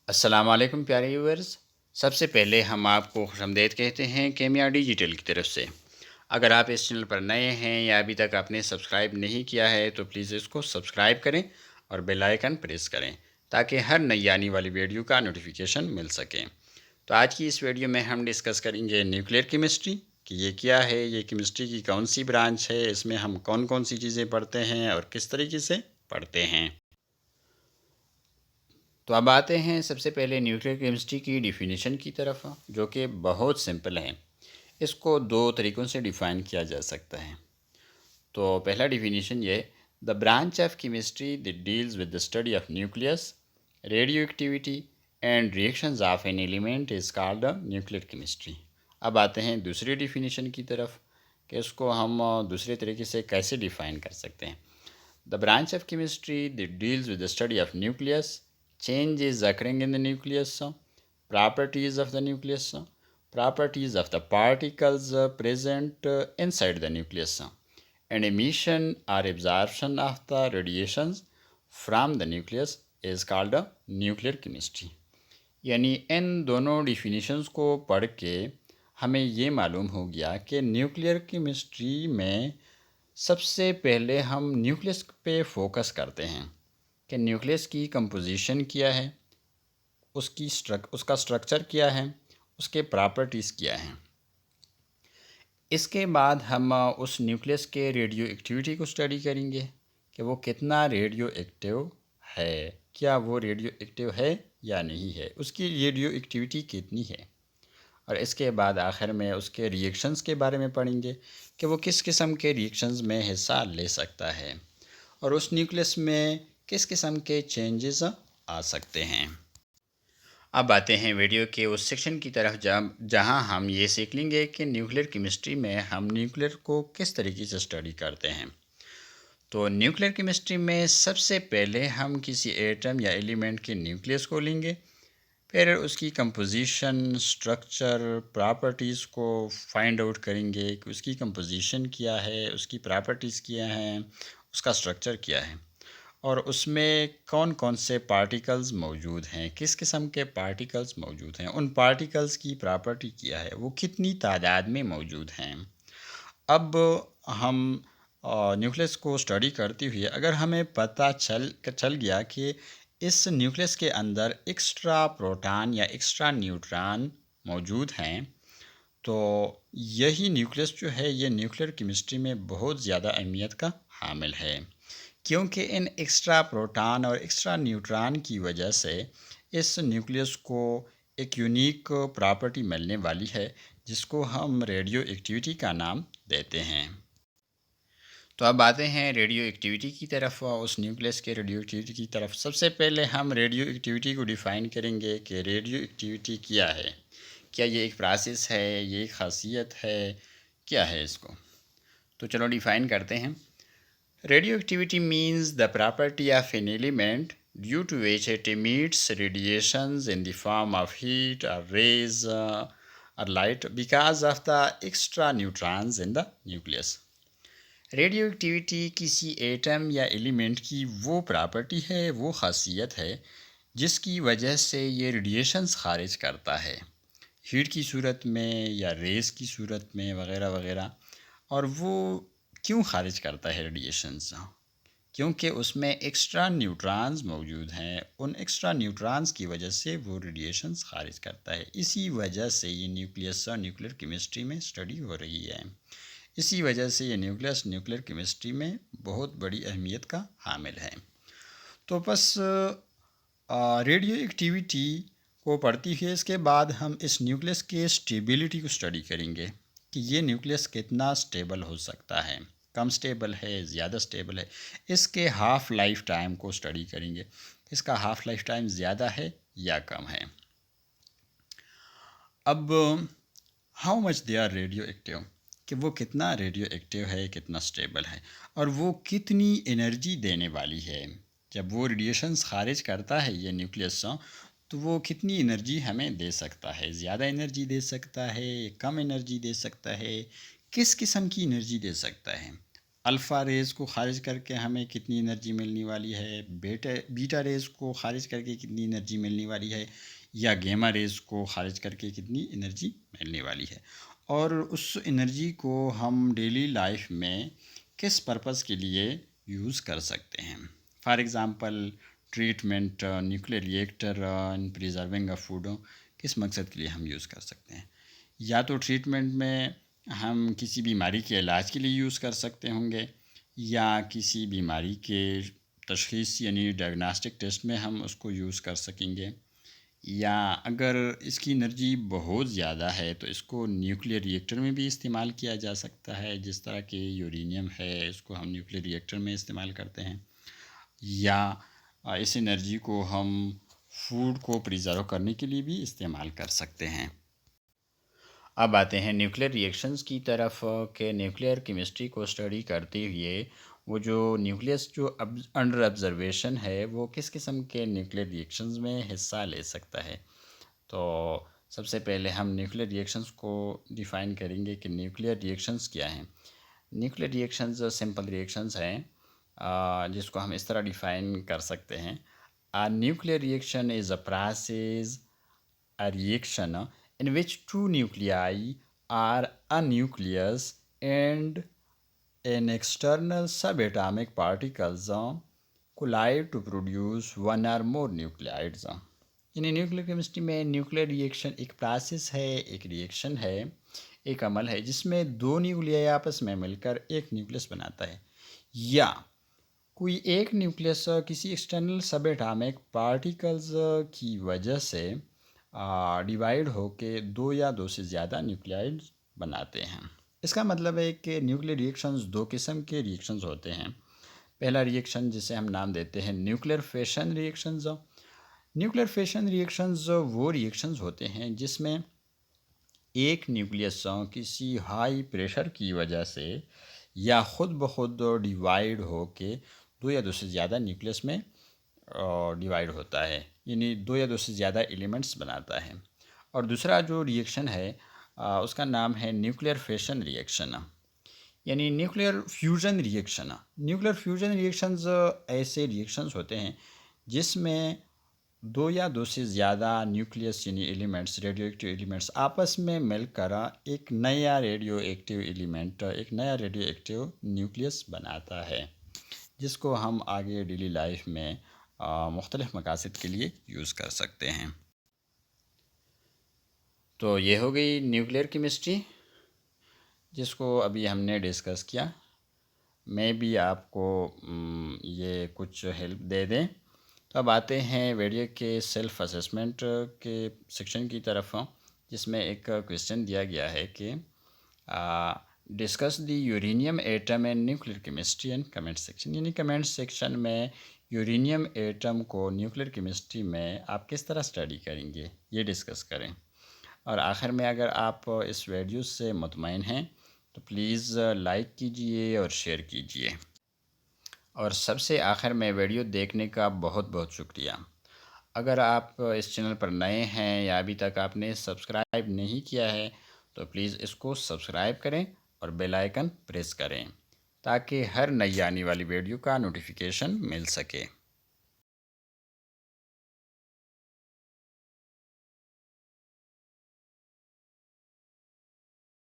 अस्सलाम वालेकुम प्यारे व्यूअर्स। सबसे पहले हम आपको खुशामदीद कहते हैं केमिया डिजिटल की तरफ से। अगर आप इस चैनल पर नए हैं या अभी तक आपने सब्सक्राइब नहीं किया है तो प्लीज़ इसको सब्सक्राइब करें और बेल आइकन प्रेस करें ताकि हर नई आने वाली वीडियो का नोटिफिकेशन मिल सके। तो आज की इस वीडियो में हम डिस्कस करेंगे न्यूक्लियर केमिस्ट्री कि ये क्या है, ये केमिस्ट्री की कौन सी ब्रांच है, इसमें हम कौन कौन सी चीज़ें पढ़ते हैं और किस तरीके से पढ़ते हैं। तो अब आते हैं सबसे पहले न्यूक्लियर केमिस्ट्री की डिफिनीशन की तरफ, जो कि बहुत सिंपल है। इसको दो तरीक़ों से डिफ़ाइन किया जा सकता है। तो पहला डिफिनीशन ये, the branch of chemistry that deals with the study of nucleus, radio activity and reactions of an element is called nuclear chemistry. अब आते हैं दूसरी डिफिनीशन की तरफ कि इसको हम दूसरे तरीके से कैसे डिफ़ाइन कर सकते हैं। The branch of chemistry that deals with the study of nucleus, changes occurring in the nucleus, properties of the nucleus, properties of the particles present inside the nucleus, and emission or absorption of the radiations from the nucleus is called a nuclear chemistry। यानी इन दोनों definitions को पढ़ के हमें ये मालूम हो गया कि न्यूक्लियर केमिस्ट्री में सबसे पहले हम न्यूक्लियस पे फोकस करते हैं कि न्यूक्लियस की कंपोजिशन क्या है, उसका स्ट्रक्चर क्या है, उसके प्रॉपर्टीज़ क्या हैं। इसके बाद हम उस न्यूक्लियस के रेडियो एक्टिविटी को स्टडी करेंगे कि वो कितना रेडियो एक्टिव है, क्या वो रेडियो एक्टिव है या नहीं है, उसकी रेडियो एक्टिविटी कितनी है। और इसके बाद आखिर में उसके रिएक्शंस के बारे में पढ़ेंगे कि वो किस किस्म के रिएक्शंस में हिस्सा ले सकता है और उस न्यूक्लियस में किस किस्म के चेंजेस आ सकते हैं। अब आते हैं वीडियो के उस सेक्शन की तरफ जहां हम ये सीख लेंगे कि न्यूक्लियर केमिस्ट्री में हम न्यूक्लियर को किस तरीके से स्टडी करते हैं। तो न्यूक्लियर केमिस्ट्री में सबसे पहले हम किसी एटम या एलिमेंट के न्यूक्लियस को लेंगे, फिर उसकी कंपोजिशन, स्ट्रक्चर, प्रॉपर्टीज़ को फाइंड आउट करेंगे कि उसकी कंपोजिशन क्या है, उसकी प्रॉपर्टीज़ क्या हैं, उसका स्ट्रक्चर क्या है और उसमें कौन कौन से पार्टिकल्स मौजूद हैं, किस किस्म के पार्टिकल्स मौजूद हैं, उन पार्टिकल्स की प्रॉपर्टी क्या है, वो कितनी तादाद में मौजूद हैं। अब हम न्यूक्लियस को स्टडी करते हुए अगर हमें पता चल गया कि इस न्यूक्लियस के अंदर एक्स्ट्रा प्रोटॉन या एक्स्ट्रा न्यूट्रॉन मौजूद हैं, तो यही न्यूक्लियस जो है ये न्यूक्लियर केमिस्ट्री में बहुत ज़्यादा अहमियत का हामिल है, क्योंकि इन एक्स्ट्रा प्रोटॉन और एक्स्ट्रा न्यूट्रॉन की वजह से इस न्यूक्लियस को एक यूनिक प्रॉपर्टी मिलने वाली है जिसको हम रेडियो एक्टिविटी का नाम देते हैं। तो अब आते हैं रेडियो एक्टिविटी की तरफ, उस न्यूक्लियस के रेडियो एक्टिविटी की तरफ। सबसे पहले हम रेडियो एक्टिविटी को डिफ़ाइन करेंगे कि रेडियो एक्टिविटी क्या है, क्या ये एक प्रोसेस है, ये एक खासियत है, क्या है इसको। तो चलो डिफ़ाइन करते हैं। Radioactivity means the property of an element due to which it emits radiations in the form of heat or rays or light because of the extra neutrons in the nucleus। Radio activity किसी atom या element की वो property है, वो खासियत है जिसकी वजह से ये रेडिएशंस खारिज करता है, हीट की सूरत में या रेज़ की सूरत में वगैरह वगैरह। और वो क्यों खारिज करता है रेडिएशंस? क्योंकि उसमें एक्स्ट्रा न्यूट्रॉन्स मौजूद हैं, उन एक्स्ट्रा न्यूट्रॉन्स की वजह से वो रेडिएशंस खारिज करता है। इसी वजह से ये न्यूक्लियस न्यूक्लियर केमिस्ट्री में स्टडी हो रही है। इसी वजह से ये न्यूक्लियस न्यूक्लियर केमिस्ट्री में बहुत बड़ी अहमियत का हामिल है। तो बस रेडियो एक्टिविटी को पढ़ती हुए इसके बाद हम इस न्यूक्लियस के स्टेबिलिटी को स्टडी करेंगे कि ये न्यूक्लियस कितना स्टेबल हो सकता है, कम स्टेबल है, ज़्यादा स्टेबल है। इसके हाफ़ लाइफ टाइम को स्टडी करेंगे, इसका हाफ़ लाइफ टाइम ज़्यादा है या कम है। अब how much they are radioactive, कि वो कितना रेडियो एक्टिव है, कितना स्टेबल है और वो कितनी एनर्जी देने वाली है। जब वो रेडिएशंस खारिज करता है ये न्यूक्लियस, तो वो कितनी एनर्जी हमें दे सकता है, ज़्यादा एनर्जी दे सकता है, कम एनर्जी दे सकता है, किस किस्म की एनर्जी दे सकता है। अल्फ़ा रेज़ को ख़ारिज करके हमें कितनी एनर्जी मिलने वाली है, बीटा रेज़ को ख़ारिज करके कितनी एनर्जी मिलने वाली है, या गैमा रेज़ को ख़ारिज करके कितनी एनर्जी मिलने वाली है, और उस एनर्जी को हम डेली लाइफ में किस पर्पज़ के लिए यूज़ कर सकते हैं। For example treatment, nuclear reactor in preserving a food, किस मकसद के लिए हम यूज़ कर सकते हैं। या तो ट्रीटमेंट में हम किसी बीमारी के इलाज के लिए यूज़ कर सकते होंगे, या किसी बीमारी के तशख़ीस यानी डायग्नोस्टिक टेस्ट में हम उसको यूज़ कर सकेंगे, या अगर इसकी एनर्जी बहुत ज़्यादा है तो इसको न्यूक्लियर रिएक्टर में भी इस्तेमाल किया जा सकता है। जिस तरह के यूरेनियम है, इसको हम न्यूक्लियर रिएक्टर में इस्तेमाल करते हैं, या इस एनर्जी को हम फूड को प्रिजर्व करने के लिए भी इस्तेमाल कर सकते हैं। अब आते हैं न्यूक्लियर रिएक्शंस की तरफ के न्यूक्लियर केमिस्ट्री को स्टडी करते हुए वो जो न्यूक्लियस जो अंडर ऑब्जर्वेशन है वो किस किस्म के न्यूक्लियर रिएक्शंस में हिस्सा ले सकता है। तो सबसे पहले हम न्यूक्लियर रिएक्शंस को डिफ़ाइन करेंगे कि न्यूक्लियर रिएक्शंस क्या हैं। न्यूक्लियर रिएक्शंस सिंपल रिएक्शंस हैं जिसको हम इस तरह डिफ़ाइन कर सकते हैं। A nuclear reaction is a process, a reaction in which two nuclei are a nucleus and an external subatomic particles collide to produce one or more nuclides। यानी nuclear chemistry में न्यूक्लियर रिएक्शन एक process है, एक reaction है, एक अमल है जिसमें दो न्यूक्लियाई आपस में मिलकर एक न्यूक्लियस बनाता है, या कोई एक न्यूक्लियस किसी एक्सटर्नल सब एटॉमिक पार्टिकल्स की वजह से डिवाइड होके दो या दो से ज़्यादा न्यूक्लियाइड्स बनाते हैं। इसका मतलब है कि न्यूक्लियर रिएक्शंस दो किस्म के रिएक्शंस होते हैं। पहला रिएक्शन जिसे हम नाम देते हैं nuclear fission reactions. Nuclear fission reactions वो रिएक्शंस होते हैं जिसमें एक न्यूक्लियस किसी हाई प्रेशर की वजह से या ख़ुद ब खुद डिवाइड होके दो या दो से ज़्यादा न्यूक्लियस में डिवाइड होता है, यानी दो या दो से ज़्यादा एलिमेंट्स बनाता है। और दूसरा जो रिएक्शन है उसका नाम है न्यूक्लियर फिशन रिएक्शन, यानी nuclear fusion reaction. Nuclear fusion reactions ऐसे रिएक्शंस होते हैं जिसमें दो या दो से ज़्यादा न्यूक्लियस यानी एलिमेंट्स, रेडियो एक्टिव एलिमेंट्स आपस में मिलकर एक नया रेडियो एक्टिव एलिमेंट, एक नया रेडियो एक्टिव न्यूक्लियस बनाता है, जिसको हम आगे डेली लाइफ में मुख्तलिफ़ मकासद के लिए यूज़ कर सकते हैं। तो ये हो गई न्यूक्लियर केमिस्ट्री जिसको अभी हमने डिस्कस किया। मैं भी आपको ये कुछ हेल्प दे दें। तो अब आते हैं वीडियो के सेल्फ असेसमेंट के सेक्शन की तरफ, जिसमें एक क्वेश्चन दिया गया है कि discuss the uranium atom and nuclear chemistry and comment section, यानी कमेंट सेक्शन में यूरेनियम एटम को न्यूक्लियर केमिस्ट्री में आप किस तरह स्टडी करेंगे ये डिस्कस करें। और आखिर में अगर आप इस वीडियो से मुतमईन हैं तो प्लीज़ लाइक कीजिए और शेयर कीजिए। और सबसे आखिर में वीडियो देखने का बहुत बहुत शुक्रिया। अगर आप इस चैनल पर नए हैं या अभी तक आपने सब्सक्राइब नहीं किया है तो प्लीज़ इसको सब्सक्राइब करें और बेल आइकन प्रेस करें ताकि हर नई आने वाली वीडियो का नोटिफिकेशन मिल सके।